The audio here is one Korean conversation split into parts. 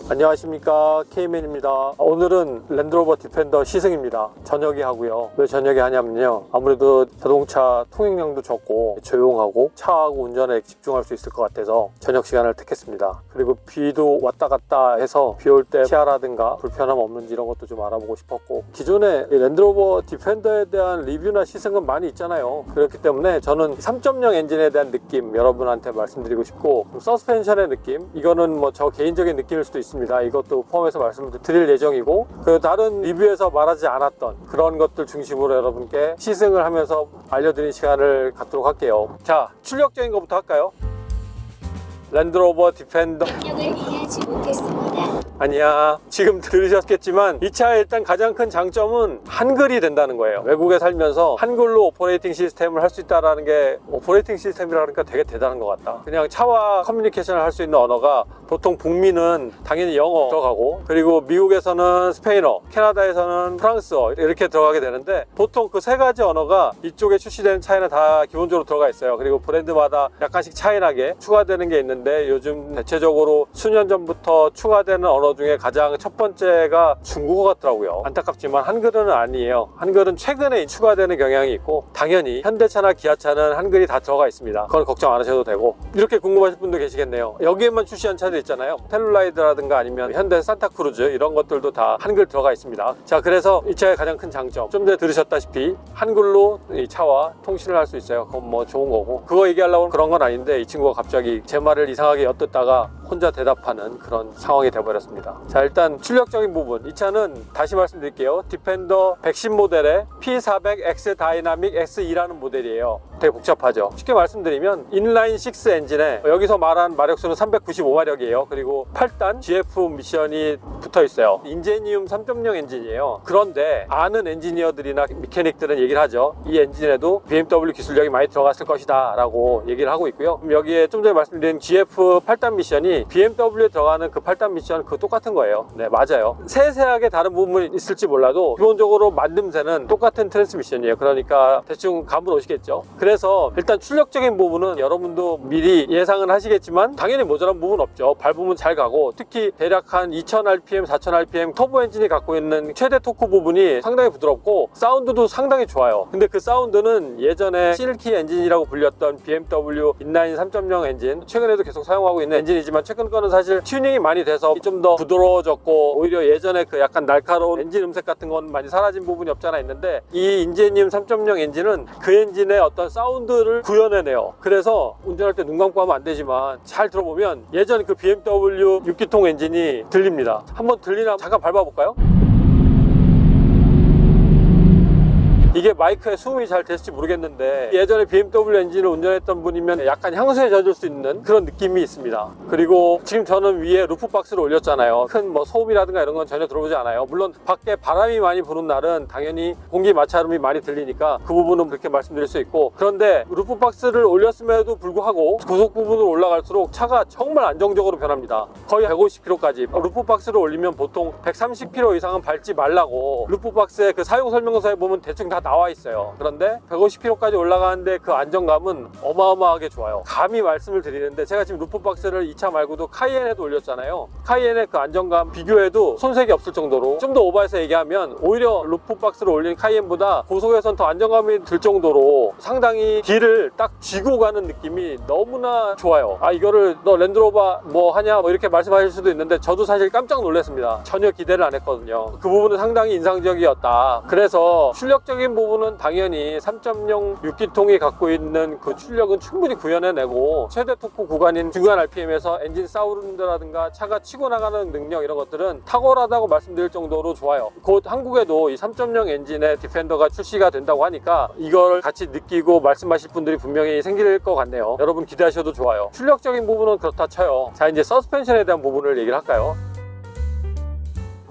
안녕하십니까, K맨입니다. 오늘은 랜드로버 디펜더 시승입니다. 저녁에 하고요. 왜 저녁에 하냐면요, 아무래도 자동차 통행량도 적고 조용하고 차하고 운전에 집중할 수 있을 것 같아서 저녁 시간을 택했습니다. 그리고 비도 왔다 갔다 해서 비 올 때 시야라든가 불편함 없는지 이런 것도 좀 알아보고 싶었고, 기존에 랜드로버 디펜더에 대한 리뷰나 시승은 많이 있잖아요. 그렇기 때문에 저는 3.0 엔진에 대한 느낌 여러분한테 말씀드리고 싶고, 서스펜션의 느낌, 이거는 뭐 저 개인적인 느낌일 수도 있습니다. 이것도 포함해서 말씀을 드릴 예정이고, 그 다른 리뷰에서 말하지 않았던 그런 것들 중심으로 여러분께 시승을 하면서 알려드리는 시간을 갖도록 할게요. 자, 출력적인 것부터 할까요? 랜드로버 디펜더 명령을 이해하지 못했습니다. 아니야, 지금 들으셨겠지만 이 차의 일단 가장 큰 장점은 한글이 된다는 거예요. 외국에 살면서 한글로 오퍼레이팅 시스템을 할 수 있다는 게, 오퍼레이팅 시스템이라니까 되게 대단한 것 같다. 그냥 차와 커뮤니케이션을 할 수 있는 언어가 보통 북미는 당연히 영어 들어가고, 그리고 미국에서는 스페인어, 캐나다에서는 프랑스어 이렇게 들어가게 되는데, 보통 그 세 가지 언어가 이쪽에 출시되는 차에는 다 기본적으로 들어가 있어요. 그리고 브랜드마다 약간씩 차이나게 추가되는 게 있는데, 요즘 대체적으로 수년 전부터 추가되는 언어 중에 가장 첫 번째가 중국어 같더라고요. 안타깝지만 한글은 아니에요. 한글은 최근에 추가되는 경향이 있고, 당연히 현대차나 기아차는 한글이 다 들어가 있습니다. 그건 걱정 안 하셔도 되고, 이렇게 궁금하실 분도 계시겠네요. 여기에만 출시한 차들 있잖아요. 텔루라이드라든가 아니면 현대 산타크루즈, 이런 것들도 다 한글 들어가 있습니다. 자, 그래서 이 차의 가장 큰 장점, 좀 전에 들으셨다시피 한글로 이 차와 통신을 할 수 있어요. 그건 뭐 좋은 거고, 그거 얘기하려고 그런 건 아닌데 이 친구가 갑자기 제 말을 이상하게 엿듣다가 혼자 대답하는 그런 상황이 돼버렸습니다. 자, 일단 출력적인 부분, 이 차는 다시 말씀드릴게요. 디펜더 110 모델의 P400X 다이나믹 X2라는 모델이에요. 되게 복잡하죠. 쉽게 말씀드리면 인라인 6 엔진에 여기서 말한 마력수는 395마력이에요. 그리고 8단 GF 미션이 붙어 있어요. 인제니움 3.0 엔진이에요. 그런데 아는 엔지니어들이나 미케닉들은 얘기를 하죠. 이 엔진에도 BMW 기술력이 많이 들어갔을 것이다 라고 얘기를 하고 있고요. 여기에 좀 전에 말씀드린 GF 8단 미션이 BMW에 들어가는 그 8단 미션 그 똑같은 거예요. 네, 맞아요. 세세하게 다른 부분이 있을지 몰라도 기본적으로 만듦새는 똑같은 트랜스미션이에요. 그러니까 대충 감은 오시겠죠. 그래서 일단 출력적인 부분은 여러분도 미리 예상은 하시겠지만 당연히 모자란 부분 없죠. 밟으면 잘 가고, 특히 대략 한 2000rpm, 4000rpm 터보 엔진이 갖고 있는 최대 토크 부분이 상당히 부드럽고 사운드도 상당히 좋아요. 근데 그 사운드는 예전에 실키 엔진이라고 불렸던 BMW 인라인 3.0 엔진, 최근에도 계속 사용하고 있는 엔진이지만 최근 거는 사실 튜닝이 많이 돼서 좀 더 부드러워졌고, 오히려 예전에 그 약간 날카로운 엔진 음색 같은 건 많이 사라진 부분이 없잖아 있는데, 이 인제니움 3.0 엔진은 그 엔진의 어떤 사운드를 구현해내요. 그래서 운전할 때 눈 감고 하면 안 되지만 잘 들어보면 예전 그 BMW 6기통 엔진이 들립니다. 한번 들리나 잠깐 밟아볼까요? 이게 마이크에 수음이 잘 됐을지 모르겠는데, 예전에 BMW 엔진을 운전했던 분이면 약간 향수에 젖을 수 있는 그런 느낌이 있습니다. 그리고 지금 저는 위에 루프박스를 올렸잖아요. 큰 뭐 소음이라든가 이런 건 전혀 들어오지 않아요. 물론 밖에 바람이 많이 부는 날은 당연히 공기 마찰음이 많이 들리니까 그 부분은 그렇게 말씀드릴 수 있고, 그런데 루프박스를 올렸음에도 불구하고 고속 부분으로 올라갈수록 차가 정말 안정적으로 변합니다. 거의 150km까지. 루프박스를 올리면 보통 130km 이상은 밟지 말라고 루프박스의 그 사용 설명서에 보면 대충 다 나와 있어요. 그런데 150km까지 올라가는데 그 안정감은 어마어마하게 좋아요. 감히 말씀을 드리는데, 제가 지금 루프박스를 이 차 말고도 카이엔에도 올렸잖아요. 카이엔의 그 안정감 비교해도 손색이 없을 정도로, 좀 더 오버해서 얘기하면 오히려 루프박스를 올린 카이엔보다 고속에선 더 안정감이 들 정도로 상당히 길을 딱 쥐고 가는 느낌이 너무나 좋아요. 아, 이거를 너 랜드로버 뭐 하냐 뭐 이렇게 말씀하실 수도 있는데, 저도 사실 깜짝 놀랐습니다. 전혀 기대를 안 했거든요. 그 부분은 상당히 인상적이었다. 그래서 출력적인 부분은 당연히 3.0 6기통이 갖고 있는 그 출력은 충분히 구현해내고, 최대 토크 구간인 중간 RPM에서 엔진 사운드라든가 차가 치고 나가는 능력, 이런 것들은 탁월하다고 말씀드릴 정도로 좋아요. 곧 한국에도 이 3.0 엔진의 디펜더가 출시가 된다고 하니까 이걸 같이 느끼고 말씀하실 분들이 분명히 생길 것 같네요. 여러분 기대하셔도 좋아요. 출력적인 부분은 그렇다 쳐요. 자, 이제 서스펜션에 대한 부분을 얘기를 할까요?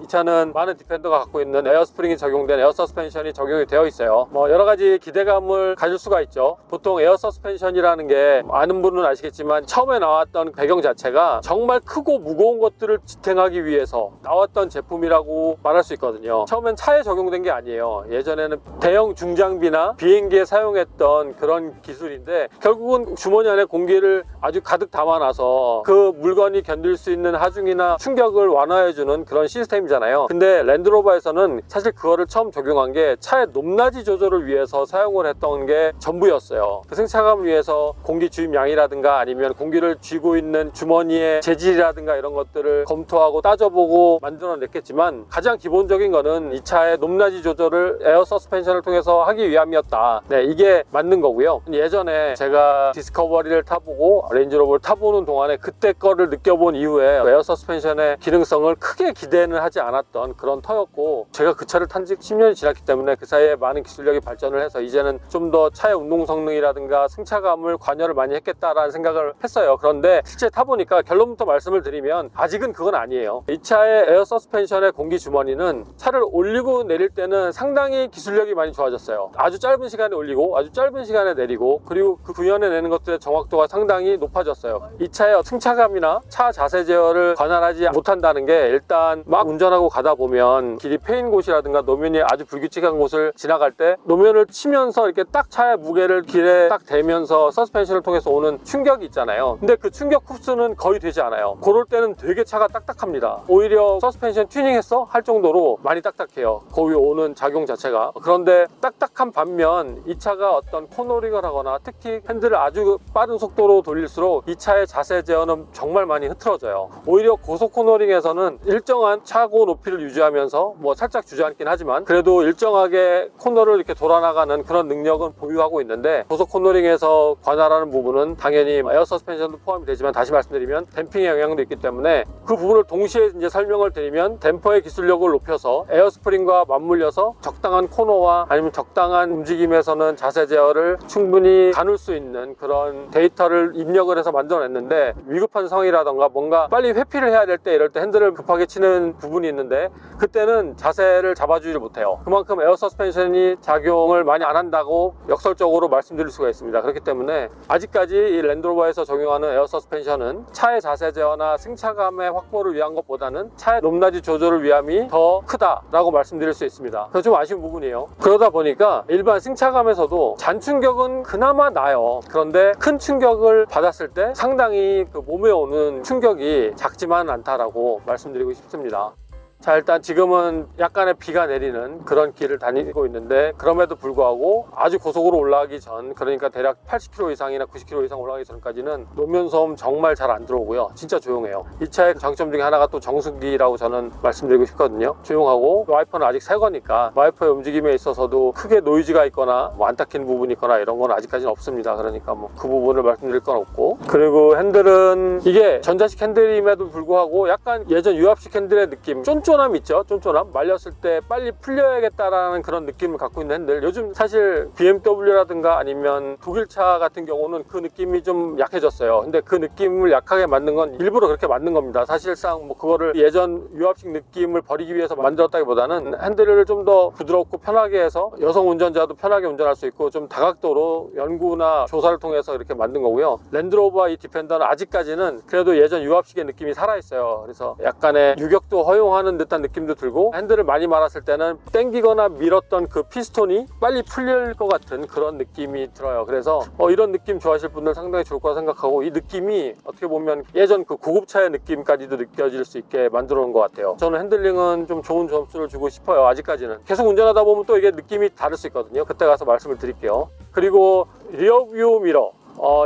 이 차는 많은 디펜더가 갖고 있는 에어스프링이 적용된 에어 서스펜션이 적용이 되어 있어요. 뭐 여러 가지 기대감을 가질 수가 있죠. 보통 에어 서스펜션이라는 게 아는 분은 아시겠지만 처음에 나왔던 배경 자체가 정말 크고 무거운 것들을 지탱하기 위해서 나왔던 제품이라고 말할 수 있거든요. 처음엔 차에 적용된 게 아니에요. 예전에는 대형 중장비나 비행기에 사용했던 그런 기술인데 결국은 주머니 안에 공기를 아주 가득 담아놔서 그 물건이 견딜 수 있는 하중이나 충격을 완화해주는 그런 시스템이잖아요. 근데 랜드로버에서는 사실 그거를 처음 적용한 게 차의 높낮이 조절을 위해서 사용을 했던 게 전부였어요. 그 승차감을 위해서 공기 주입량이라든가 아니면 공기를 쥐고 있는 주머니의 재질이라든가 이런 것들을 검토하고 따져보고 만들어냈겠지만 가장 기본적인 거는 이 차의 높낮이 조절을 에어 서스펜션을 통해서 하기 위함이었다. 네, 이게 맞는 거고요. 예전에 제가 디스커버리를 타보고 레인지로버를 타보는 동안에 그때 거를 느껴본 이후에 에어 서스펜션의 기능성을 크게 기대는 하지 않았던 그런 터였고, 제가 그 차를 탄 지 10년이 지났기 때문에 그 사이에 많은 기술력이 발전을 해서 이제는 좀 더 차의 운동 성능이라든가 승차감을 관여를 많이 했겠다라는 생각을 했어요. 그런데 실제 타보니까 결론부터 말씀을 드리면 아직은 그건 아니에요. 이 차의 에어 서스펜션의 공기 주머니는 차를 올리고 내릴 때는 상당히 기술력이 많이 좋아졌어요. 아주 짧은 시간에 올리고 아주 짧은 시간에 내리고, 그리고 그 구현해 내는 것들의 정확도가 상당히 높아졌어요. 이 차의 승차감이나 차 자세 제어를 관할하지 못한다는 게, 일단 막 운전하고 가다 보면 길이 패인 곳이라든가 노면이 아주 불규칙한 곳을 지나갈 때 노면을 치면서 이렇게 딱 차의 무게를 길에 딱 대면서 서스펜션을 통해서 오는 충격이 있잖아요. 근데 그 충격 흡수는 거의 되지 않아요. 그럴 때는 되게 차가 딱딱합니다. 오히려 서스펜션 튜닝했어? 할 정도로 많이 딱딱해요. 거기 오는 작용 자체가. 그런데 딱딱한 반면 이 차가 어떤 코너링을 하거나 특히 핸들을 아주 빠른 속도로 돌릴수록 이 차의 자세 제어는 정말 많이 흐트러져요. 오히려 고속 코너링에서는 일정한 차고 높이를 유지하면서 뭐 살짝 주저앉긴 하지만 그래도 일정하게 코너를 이렇게 돌아나가는 그런 능력은 보유하고 있는데, 고속 코너링에서 관할하는 부분은 당연히 에어 서스펜션도 포함이 되지만, 다시 말씀드리면 댐핑의 영향도 있기 때문에 그 부분을 동시에 이제 설명을 드리면, 댐퍼의 기술력을 높여서 에어스프링과 맞물려서 적당한 코너와 아니면 적당한 움직임에서는 자세 제어를 충분히 가눌 수 있는 그런 데이터를 입력을 해서 만들어냈는데, 위급한 상황이라던가 뭔가 빨리 회피를 해야 될 때, 이럴 때 핸들을 급하게 치는 부분이 있는데 그때는 자세를 잡아주지 못해요. 그만큼 에어 서스펜션이 작용을 많이 안 한다고 역설적으로 말씀드릴 수가 있습니다. 그렇기 때문에 아직까지 이 랜드로버에서 적용하는 에어 서스펜션은 차의 자세 제어나 승차감의 확보를 위한 것보다는 차의 높낮이 조절을 위함이 더 크다라고 말씀드릴 수 있습니다. 그래서 좀 아쉬운 부분이에요. 그러다 보니까 일반 승차감에서도 잔충격은 그나마 나요. 그런데 큰 충격을 받았을 때 상당히 그 몸에 오는 충격이 작지만 않다라고 말씀드리고 싶습니다. 자, 일단 지금은 약간의 비가 내리는 그런 길을 다니고 있는데, 그럼에도 불구하고 아주 고속으로 올라가기 전, 그러니까 대략 80km 이상이나 90km 이상 올라가기 전까지는 노면소음 정말 잘 안 들어오고요. 진짜 조용해요. 이 차의 장점 중에 하나가 또 정수기라고 저는 말씀드리고 싶거든요. 조용하고 와이퍼는 아직 새 거니까 와이퍼의 움직임에 있어서도 크게 노이즈가 있거나 뭐 안 닦이는 부분이 있거나 이런 건 아직까지는 없습니다. 그러니까 뭐 그 부분을 말씀드릴 건 없고, 그리고 핸들은 이게 전자식 핸들임에도 불구하고 약간 예전 유압식 핸들의 느낌, 쫀쫀함 있죠? 쫀쫀함. 말렸을 때 빨리 풀려야겠다라는 그런 느낌을 갖고 있는 핸들. 요즘 사실 BMW라든가 아니면 독일차 같은 경우는 그 느낌이 좀 약해졌어요. 근데 그 느낌을 약하게 만든 건 일부러 그렇게 만든 겁니다. 사실상 뭐 그거를 예전 유압식 느낌을 버리기 위해서 만들었다기보다는 핸들을 좀 더 부드럽고 편하게 해서 여성 운전자도 편하게 운전할 수 있고 좀 다각도로 연구나 조사를 통해서 이렇게 만든 거고요. 랜드로버와 이 디펜더는 아직까지는 그래도 예전 유압식의 느낌이 살아있어요. 그래서 약간의 유격도 허용하는 듯한 느낌도 들고, 핸들을 많이 말았을 때는 당기거나 밀었던 그 피스톤이 빨리 풀릴 것 같은 그런 느낌이 들어요. 그래서 이런 느낌 좋아하실 분들 상당히 좋을 거라 생각하고, 이 느낌이 어떻게 보면 예전 그 고급차의 느낌까지도 느껴질 수 있게 만들어 놓은 것 같아요. 저는 핸들링은 좀 좋은 점수를 주고 싶어요. 아직까지는. 계속 운전하다 보면 또 이게 느낌이 다를 수 있거든요. 그때 가서 말씀을 드릴게요. 그리고 리어뷰 미러,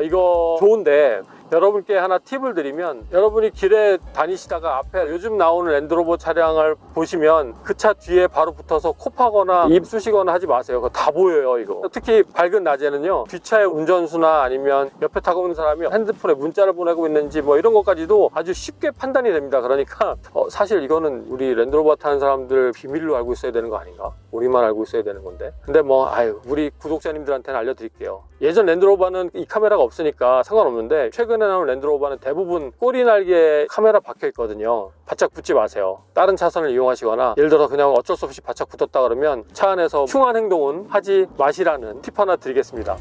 이거 좋은데 여러분께 하나 팁을 드리면, 여러분이 길에 다니시다가 앞에 요즘 나오는 랜드로버 차량을 보시면 그 차 뒤에 바로 붙어서 코 파거나 입 쑤시거나 하지 마세요. 그거 다 보여요, 이거. 특히 밝은 낮에는요, 뒷차의 운전수나 아니면 옆에 타고 있는 사람이 핸드폰에 문자를 보내고 있는지 뭐 이런 것까지도 아주 쉽게 판단이 됩니다. 그러니까 사실 이거는 우리 랜드로버 타는 사람들 비밀로 알고 있어야 되는 거 아닌가? 우리만 알고 있어야 되는 건데. 근데 우리 구독자님들한테는 알려드릴게요. 예전 랜드로버는 이 카메라가 없으니까 상관없는데, 최근에 최근에 나온 랜드로버는 대부분 꼬리 날개에 카메라 박혀 있거든요. 바짝 붙지 마세요. 다른 차선을 이용하시거나 예를 들어 그냥 어쩔 수 없이 바짝 붙었다 그러면 차 안에서 흉한 행동은 하지 마시라는 팁 하나 드리겠습니다.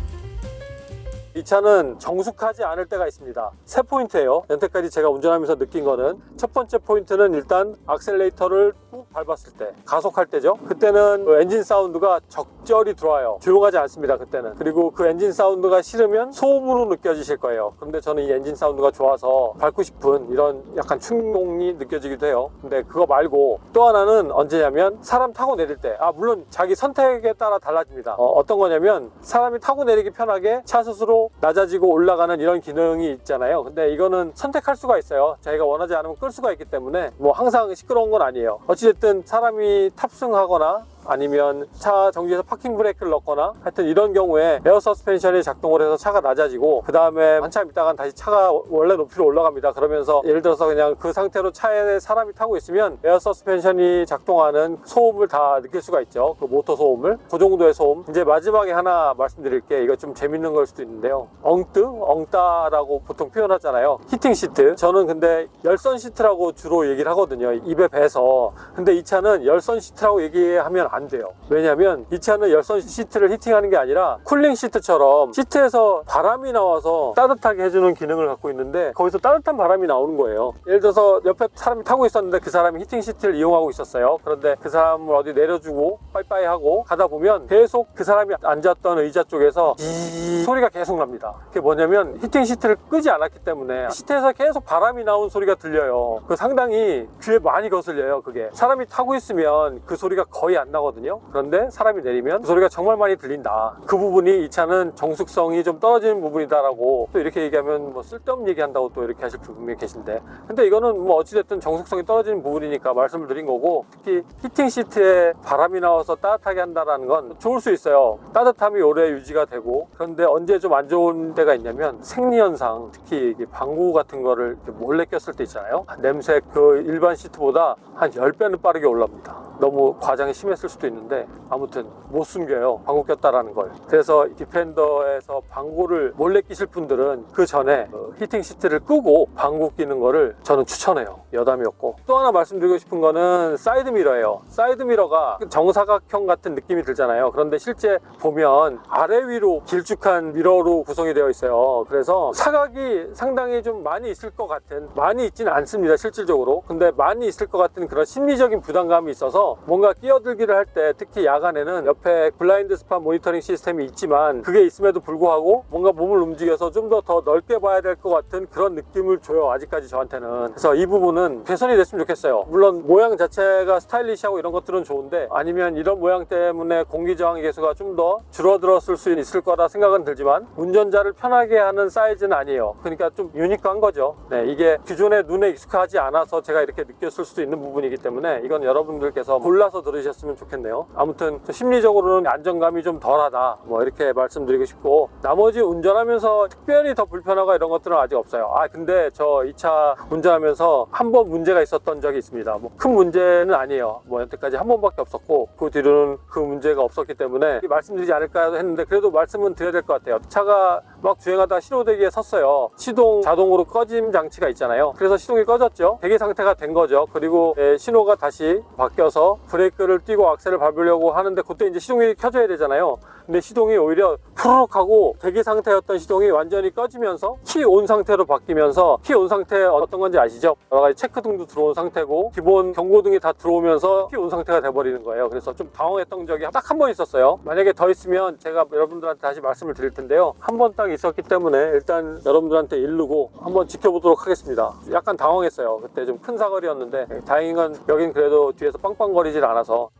이 차는 정숙하지 않을 때가 있습니다. 세 포인트예요. 여태까지 제가 운전하면서 느낀 거는 첫 번째 포인트는 일단 악셀레이터를 꾹 밟았을 때, 가속할 때죠. 그때는 엔진 사운드가 적절히 들어와요. 조용하지 않습니다. 그때는. 그리고 그 엔진 사운드가 싫으면 소음으로 느껴지실 거예요. 그런데 저는 이 엔진 사운드가 좋아서 밟고 싶은 이런 약간 충동이 느껴지기도 해요. 근데 그거 말고 또 하나는 언제냐면 사람 타고 내릴 때, 물론 자기 선택에 따라 달라집니다. 어떤 거냐면 사람이 타고 내리기 편하게 차 스스로 낮아지고 올라가는 이런 기능이 있잖아요. 근데 이거는 선택할 수가 있어요. 자기가 원하지 않으면 끌 수가 있기 때문에 뭐 항상 시끄러운 건 아니에요. 어찌됐든 사람이 탑승하거나 아니면 차 정지해서 파킹 브레이크를 넣거나 하여튼 이런 경우에 에어 서스펜션이 작동을 해서 차가 낮아지고 그 다음에 한참 있다가 다시 차가 원래 높이로 올라갑니다. 그러면서 예를 들어서 그냥 그 상태로 차에 사람이 타고 있으면 에어 서스펜션이 작동하는 소음을 다 느낄 수가 있죠. 그 모터 소음을. 그 정도의 소음. 이제 마지막에 하나 말씀드릴게. 이거 좀 재밌는 걸 수도 있는데요. 엉뜨? 엉따라고 보통 표현하잖아요. 히팅 시트. 저는 근데 열선 시트라고 주로 얘기를 하거든요. 입에 배서. 근데 이 차는 열선 시트라고 얘기하면 안 돼요. 왜냐면 이 차는 열선 시트를 히팅하는 게 아니라 쿨링 시트처럼 시트에서 바람이 나와서 따뜻하게 해주는 기능을 갖고 있는데 거기서 따뜻한 바람이 나오는 거예요. 예를 들어서 옆에 사람이 타고 있었는데 그 사람이 히팅 시트를 이용하고 있었어요. 그런데 그 사람을 어디 내려주고 빠이빠이 하고 가다 보면 계속 그 사람이 앉았던 의자 쪽에서 이 소리가 계속 납니다. 그게 뭐냐면 히팅 시트를 끄지 않았기 때문에 시트에서 계속 바람이 나온 소리가 들려요. 그 상당히 귀에 많이 거슬려요. 그게 사람이 타고 있으면 그 소리가 거의 안 나거든요. 그런데 사람이 내리면 그 소리가 정말 많이 들린다. 그 부분이 이 차는 정숙성이 좀 떨어지는 부분이다라고 또 이렇게 얘기하면 뭐 쓸데없는 얘기한다고 또 이렇게 하실 분이 계신데, 근데 이거는 뭐 어찌됐든 정숙성이 떨어지는 부분이니까 말씀을 드린 거고, 특히 히팅 시트에 바람이 나와서 따뜻하게 한다라는 건 좋을 수 있어요. 따뜻함이 오래 유지가 되고. 그런데 언제 좀 안 좋은 때가 있냐면 생리현상, 특히 방구 같은 거를 몰래 꼈을 때 있잖아요. 냄새 그 일반 시트보다 한 10배는 빠르게 올라옵니다. 너무 과장이 심했을 수도 있는데 아무튼 못 숨겨요, 방구 꼈다라는 걸. 그래서 디펜더에서 방구를 몰래 끼실 분들은 그 전에 히팅 시트를 끄고 방구 끼는 거를 저는 추천해요. 여담이었고, 또 하나 말씀드리고 싶은 거는 사이드 미러예요. 사이드 미러가 정사각형 같은 느낌이 들잖아요. 그런데 실제 보면 아래 위로 길쭉한 미러로 구성이 되어 있어요. 그래서 사각이 상당히 좀 많이 있을 것 같은, 많이 있지는 않습니다 실질적으로. 근데 많이 있을 것 같은 그런 심리적인 부담감이 있어서 뭔가 끼어들기를 할 때, 특히 야간에는 옆에 블라인드 스팟 모니터링 시스템이 있지만 그게 있음에도 불구하고 뭔가 몸을 움직여서 좀 더 넓게 봐야 될 것 같은 그런 느낌을 줘요, 아직까지 저한테는. 그래서 이 부분은 개선이 됐으면 좋겠어요. 물론 모양 자체가 스타일리시하고 이런 것들은 좋은데, 아니면 이런 모양 때문에 공기 저항의 개수가 좀 더 줄어들었을 수 있을 거라 생각은 들지만 운전자를 편하게 하는 사이즈는 아니에요. 그러니까 좀 유니크한 거죠. 네, 이게 기존의 눈에 익숙하지 않아서 제가 이렇게 느꼈을 수도 있는 부분이기 때문에 이건 여러분들께서 골라서 들으셨으면 좋겠네요. 아무튼 심리적으로는 안정감이 좀 덜하다, 뭐 이렇게 말씀드리고 싶고, 나머지 운전하면서 특별히 더 불편하고 이런 것들은 아직 없어요. 근데 저 이 차 운전하면서 한 번 문제가 있었던 적이 있습니다. 뭐 큰 문제는 아니에요. 뭐 여태까지 한 번밖에 없었고 그 뒤로는 그 문제가 없었기 때문에 말씀드리지 않을까 했는데, 그래도 말씀은 드려야 될 것 같아요. 차가 막 주행하다 신호대기에 섰어요. 시동 자동으로 꺼짐 장치가 있잖아요. 그래서 시동이 꺼졌죠. 대기 상태가 된 거죠. 그리고 신호가 다시 바뀌어서 브레이크를 띄고 악셀을 밟으려고 하는데 그때 이제 시동이 켜져야 되잖아요. 근데 시동이 오히려 푸르륵 하고 대기 상태였던 시동이 완전히 꺼지면서 키 온 상태로 바뀌면서, 키 온 상태 어떤 건지 아시죠? 여러 가지 체크등도 들어온 상태고 기본 경고등이 다 들어오면서 키 온 상태가 돼버리는 거예요. 그래서 좀 당황했던 적이 딱 한 번 있었어요. 만약에 더 있으면 제가 여러분들한테 다시 말씀을 드릴 텐데요. 한 번 딱 있었기 때문에 일단 여러분들한테 일르고 한번 지켜보도록 하겠습니다. 약간 당황했어요. 그때 좀 큰 사거리였는데 다행인 건 여긴 그래도 뒤에서 빵빵거리질 않아서.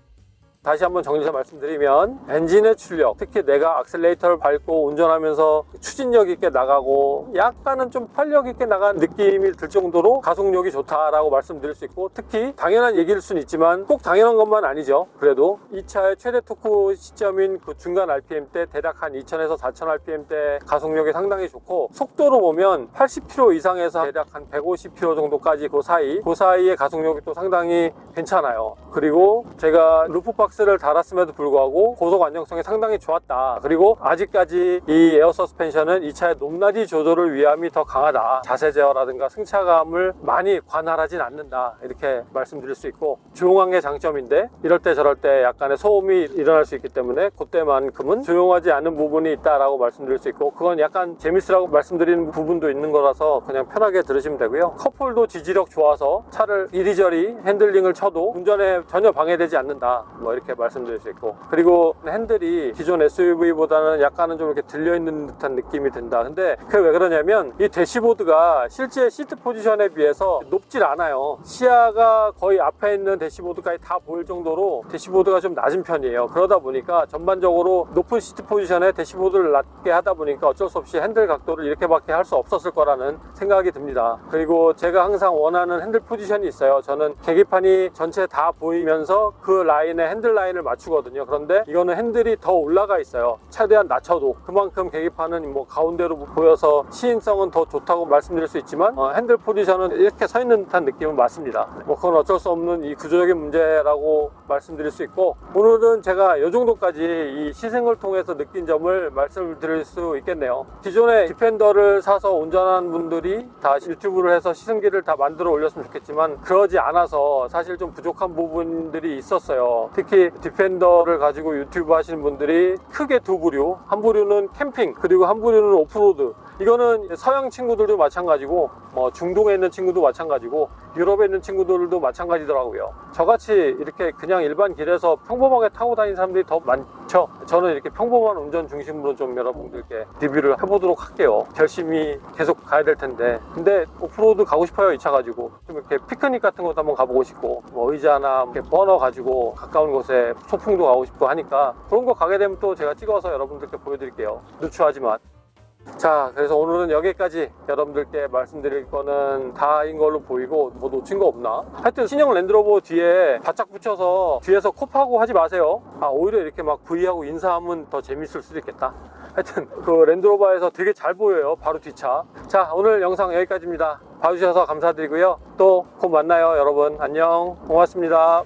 다시 한번 정리해서 말씀드리면, 엔진의 출력, 특히 내가 악셀레이터를 밟고 운전하면서 추진력 있게 나가고 약간은 좀 활력 있게 나가는 느낌이 들 정도로 가속력이 좋다라고 말씀드릴 수 있고, 특히 당연한 얘기일 수는 있지만 꼭 당연한 것만 아니죠. 그래도 이 차의 최대 토크 시점인 그 중간 RPM 때 대략 한 2000에서 4000 RPM 때 가속력이 상당히 좋고, 속도로 보면 80km 이상에서 대략 한 150km 정도까지 그 사이의 가속력이 또 상당히 괜찮아요. 그리고 제가 루프박스 ABS를 달았음에도 불구하고 고속 안정성이 상당히 좋았다. 그리고 아직까지 이 에어 서스펜션은 이 차의 높낮이 조절을 위함이 더 강하다. 자세 제어라든가 승차감을 많이 관할하진 않는다. 이렇게 말씀드릴 수 있고, 조용한 게 장점인데 이럴 때 저럴 때 약간의 소음이 일어날 수 있기 때문에 그때만큼은 조용하지 않은 부분이 있다라고 말씀드릴 수 있고, 그건 약간 재밌으라고 말씀드리는 부분도 있는 거라서 그냥 편하게 들으시면 되고요. 컵홀도 지지력 좋아서 차를 이리저리 핸들링을 쳐도 운전에 전혀 방해되지 않는다, 뭐 이렇게 말씀드릴 수 있고, 그리고 핸들이 기존 SUV보다는 약간은 좀 이렇게 들려있는 듯한 느낌이 든다. 근데 그게 왜 그러냐면 이 대시보드가 실제 시트 포지션에 비해서 높질 않아요. 시야가 거의 앞에 있는 대시보드까지 다 보일 정도로 대시보드가 좀 낮은 편이에요. 그러다 보니까 전반적으로 높은 시트 포지션에 대시보드를 낮게 하다 보니까 어쩔 수 없이 핸들 각도를 이렇게밖에 할 수 없었을 거라는 생각이 듭니다. 그리고 제가 항상 원하는 핸들 포지션이 있어요. 저는 계기판이 전체 다 보이면서 그 라인에 핸들 라인을 맞추거든요. 그런데 이거는 핸들이 더 올라가 있어요. 최대한 낮춰도 그만큼 계기판은 뭐 가운데로 보여서 시인성은 더 좋다고 말씀드릴 수 있지만 핸들 포지션은 이렇게 서 있는 듯한 느낌은 맞습니다. 뭐 그건 어쩔 수 없는 이 구조적인 문제라고 말씀드릴 수 있고, 오늘은 제가 이 정도까지 이 시승을 통해서 느낀 점을 말씀을 드릴 수 있겠네요. 기존에 디펜더를 사서 운전하는 분들이 다 유튜브를 해서 시승기를 다 만들어 올렸으면 좋겠지만 그러지 않아서 사실 좀 부족한 부분들이 있었어요. 특히 디펜더를 가지고 유튜브 하시는 분들이 크게 두 부류, 한 부류는 캠핑, 그리고 한 부류는 오프로드. 이거는 서양 친구들도 마찬가지고 뭐 중동에 있는 친구도 마찬가지고 유럽에 있는 친구들도 마찬가지더라고요. 저같이 이렇게 그냥 일반 길에서 평범하게 타고 다니는 사람들이 더 많죠. 저는 이렇게 평범한 운전 중심으로 좀 여러분들께 리뷰를 해보도록 할게요. 열심히 계속 가야 될 텐데, 근데 오프로드 가고 싶어요. 이 차 가지고 좀 이렇게 피크닉 같은 것도 한번 가보고 싶고, 뭐 의자나 이렇게 버너 가지고 가까운 곳에 소풍도 가고 싶고 하니까 그런 거 가게 되면 또 제가 찍어서 여러분들께 보여드릴게요. 누추하지만. 자, 그래서 오늘은 여기까지 여러분들께 말씀드릴 거는 다인 걸로 보이고, 뭐 놓친 거 없나? 하여튼 신형 랜드로버 뒤에 바짝 붙여서 뒤에서 콥하고 하지 마세요. 오히려 이렇게 막 V하고 인사하면 더 재밌을 수도 있겠다. 하여튼 그 랜드로버에서 되게 잘 보여요. 바로 뒷차. 자, 오늘 영상 여기까지입니다. 봐주셔서 감사드리고요. 또 곧 만나요, 여러분. 안녕. 고맙습니다.